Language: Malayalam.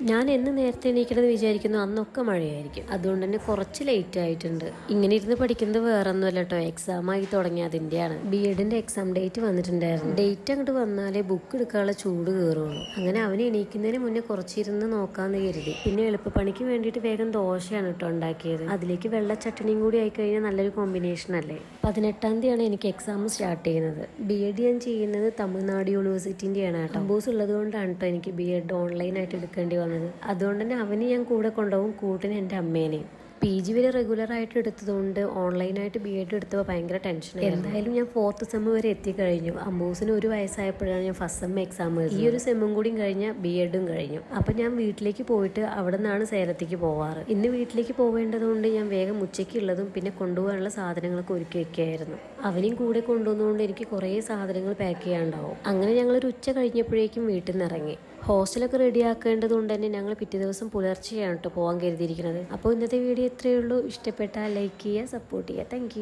ഞാൻ എന്ന് നേരത്തെ എണീക്കണമെന്ന് വിചാരിക്കുന്നു അന്നൊക്കെ മഴയായിരിക്കും. അതുകൊണ്ട് തന്നെ കുറച്ച് ലേറ്റ് ആയിട്ടുണ്ട്. ഇങ്ങനെ ഇരുന്ന് പഠിക്കുന്നത് വേറൊന്നുമല്ല കേട്ടോ, എക്സാം ആയി തുടങ്ങി അതിൻ്റെയാണ്. ബി എഡിൻ്റെ എക്സാം ഡേറ്റ് വന്നിട്ടുണ്ടായിരുന്നു. ഡേറ്റ് അങ്ങോട്ട് വന്നാലേ ബുക്ക് എടുക്കാനുള്ള ചൂട് കയറുള്ളൂ. അങ്ങനെ അവന് എണീക്കുന്നതിന് മുന്നേ കുറച്ചിരുന്ന് നോക്കാമെന്ന് കരുതി. പിന്നെ എളുപ്പപ്പണിക്ക് വേണ്ടിയിട്ട് വേഗം ദോശയാണ് കേട്ടോ ഉണ്ടാക്കിയത്. അതിലേക്ക് വെള്ള ചട്ടണിയും കൂടി ആയിക്കഴിഞ്ഞാൽ നല്ലൊരു കോമ്പിനേഷൻ അല്ലേ. 18-ാം തീയതിയാണ് എനിക്ക് എക്സാം സ്റ്റാർട്ട് ചെയ്യുന്നത്. ബി എഡ് ഞാൻ ചെയ്യുന്നത് തമിഴ്നാട് യൂണിവേഴ്സിറ്റിൻ്റെയാണ് കേട്ടോ. കമ്പോസ് ഉള്ളത് കൊണ്ടാണ് കേട്ടോ എനിക്ക് ബി എഡ് ഓൺലൈനായിട്ട് എടുക്കേണ്ടി വന്നത്. അതുകൊണ്ട് തന്നെ അവന് ഞാൻ കൂടെ കൊണ്ടുപോകും, കൂട്ടിന് എൻ്റെ അമ്മേനെയും. പി ജി വരെ റെഗുലറായിട്ട് എടുത്തതുകൊണ്ട് ഓൺലൈനായിട്ട് ബി എഡ് എടുത്തപ്പോൾ ഭയങ്കര ടെൻഷനായിരുന്നു. എന്തായാലും ഞാൻ 4th സെം വരെ എത്തിക്കഴിഞ്ഞു. അമ്മൂസിന് 1 വയസ്സായപ്പോഴാണ് ഞാൻ ഫസ്റ്റ് സെം എക്സാം എഴുതുന്നത്. ഈ ഒരു സെമ്മും കൂടിയും കഴിഞ്ഞാൽ ബി എഡും കഴിഞ്ഞു. അപ്പം ഞാൻ വീട്ടിലേക്ക് പോയിട്ട് അവിടെ നിന്നാണ് സേലത്തേക്ക് പോവാറ്. ഇന്ന് വീട്ടിലേക്ക് പോവേണ്ടതുകൊണ്ട് ഞാൻ വേഗം ഉച്ചയ്ക്കുള്ളതും പിന്നെ കൊണ്ടുപോകാനുള്ള സാധനങ്ങളൊക്കെ ഒരുക്കി വെക്കുകയായിരുന്നു. അവനെയും കൂടെ കൊണ്ടുവന്നുകൊണ്ട് എനിക്ക് കുറേ സാധനങ്ങൾ പാക്ക് ചെയ്യാനുണ്ടാവും. അങ്ങനെ ഞങ്ങളൊരു ഉച്ച കഴിഞ്ഞപ്പോഴേക്കും വീട്ടിൽ നിന്ന് ഇറങ്ങി. ഹോസ്റ്റലൊക്കെ റെഡി ആക്കേണ്ടത് കൊണ്ട് തന്നെ ഞങ്ങൾ പിറ്റേ ദിവസം പുലർച്ചെയാണ് കേട്ടോ പോകാൻ കരുതിയിരിക്കുന്നത്. അപ്പോൾ ഇന്നത്തെ വീഡിയോ ഇത്രയേ ഉള്ളൂ. ഇഷ്ടപ്പെട്ടാൽ ലൈക്ക് ചെയ്യുക, സപ്പോർട്ട് ചെയ്യുക. താങ്ക്